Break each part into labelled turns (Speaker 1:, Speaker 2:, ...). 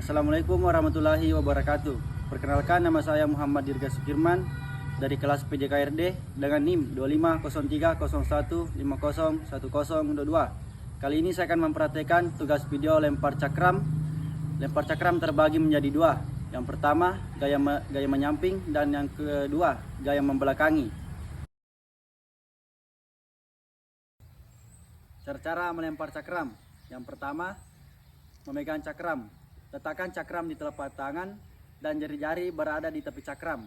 Speaker 1: Assalamualaikum warahmatullahi wabarakatuh. Perkenalkan, nama saya Muhammad Dirga Sukirman dari kelas PJKRD dengan NIM 250301501022. Kali ini saya akan mempraktekkan tugas video lempar cakram. Lempar cakram terbagi menjadi dua. Yang pertama gaya menyamping dan yang kedua gaya membelakangi. Cara melempar cakram. Yang pertama, memegang cakram. Letakkan cakram di telapak tangan dan jari-jari berada di tepi cakram.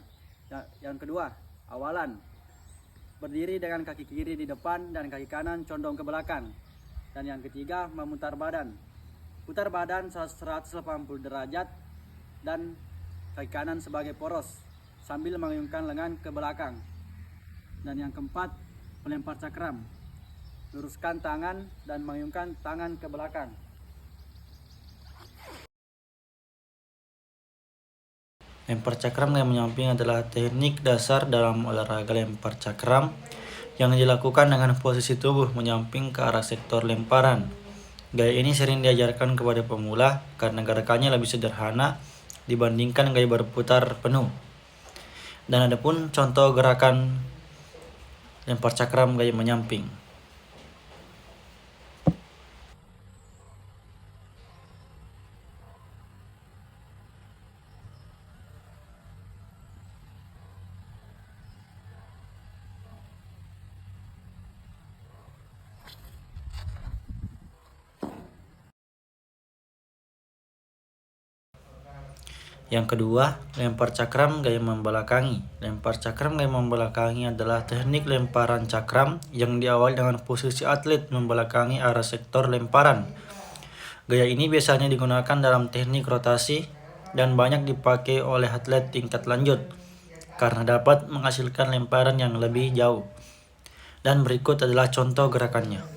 Speaker 1: Yang kedua, awalan. Berdiri dengan kaki kiri di depan dan kaki kanan condong ke belakang. Dan yang ketiga, memutar badan. Putar badan 180 derajat dan kaki kanan sebagai poros sambil mengayunkan lengan ke belakang. Dan yang keempat, melempar cakram. Luruskan tangan dan mengayunkan tangan ke belakang.
Speaker 2: Lempar cakram gaya menyamping adalah teknik dasar dalam olahraga lempar cakram yang dilakukan dengan posisi tubuh menyamping ke arah sektor lemparan. Gaya ini sering diajarkan kepada pemula karena gerakannya lebih sederhana dibandingkan gaya berputar penuh. Dan ada pun contoh gerakan lempar cakram gaya menyamping. Yang kedua, lempar cakram gaya membelakangi. Lempar cakram gaya membelakangi adalah teknik lemparan cakram yang diawali dengan posisi atlet membelakangi arah sektor lemparan. Gaya ini biasanya digunakan dalam teknik rotasi dan banyak dipakai oleh atlet tingkat lanjut karena dapat menghasilkan lemparan yang lebih jauh. Dan berikut adalah contoh gerakannya.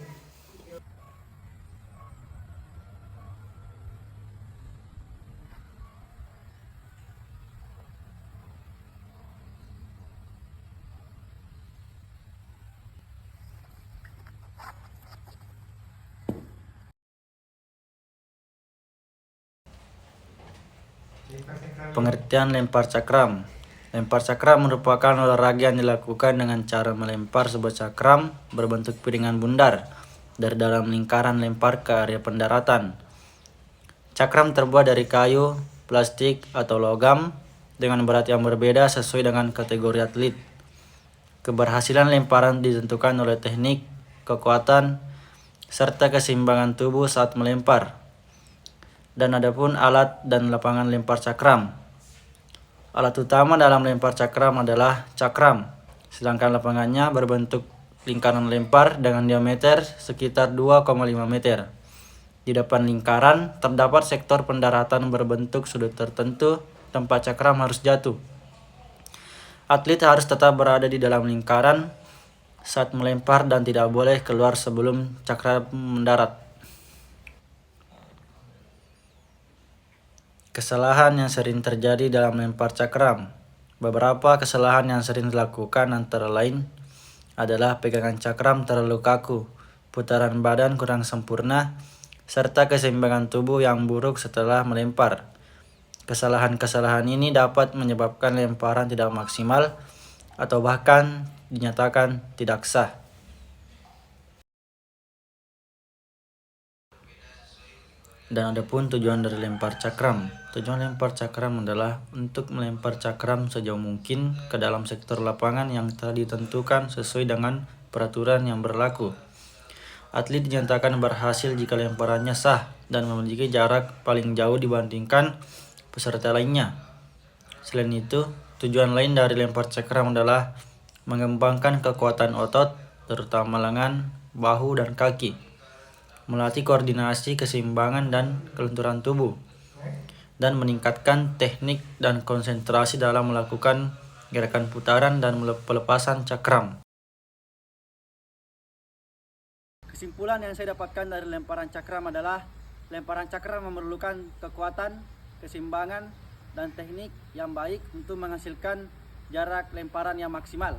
Speaker 2: Pengertian lempar cakram. Lempar cakram merupakan olahraga yang dilakukan dengan cara melempar sebuah cakram berbentuk piringan bundar dari dalam lingkaran lempar ke area pendaratan. Cakram terbuat dari kayu, plastik, atau logam dengan berat yang berbeda sesuai dengan kategori atlet. Keberhasilan lemparan ditentukan oleh teknik, kekuatan, serta keseimbangan tubuh saat melempar. Dan adapun alat dan lapangan lempar cakram. Alat utama dalam lempar cakram adalah cakram, sedangkan lapangannya berbentuk lingkaran lempar dengan diameter sekitar 2,5 meter. Di depan lingkaran terdapat sektor pendaratan berbentuk sudut tertentu tempat cakram harus jatuh. Atlet harus tetap berada di dalam lingkaran saat melempar dan tidak boleh keluar sebelum cakram mendarat. Kesalahan yang sering terjadi dalam lempar cakram. Beberapa kesalahan yang sering dilakukan antara lain adalah pegangan cakram terlalu kaku, putaran badan kurang sempurna, serta keseimbangan tubuh yang buruk setelah melempar. Kesalahan-kesalahan ini dapat menyebabkan lemparan tidak maksimal atau bahkan dinyatakan tidak sah. Dan adapun tujuan dari lempar cakram. Tujuan lempar cakram adalah untuk melempar cakram sejauh mungkin ke dalam sektor lapangan yang telah ditentukan sesuai dengan peraturan yang berlaku. Atlet dinyatakan berhasil jika lemparannya sah dan memiliki jarak paling jauh dibandingkan peserta lainnya. Selain itu, tujuan lain dari lempar cakram adalah mengembangkan kekuatan otot, terutama lengan, bahu, dan kaki, melatih koordinasi, keseimbangan, dan kelenturan tubuh, dan meningkatkan teknik dan konsentrasi dalam melakukan gerakan putaran dan pelepasan cakram.
Speaker 1: Kesimpulan yang saya dapatkan dari lemparan cakram adalah lemparan cakram memerlukan kekuatan, keseimbangan, dan teknik yang baik untuk menghasilkan jarak lemparan yang maksimal.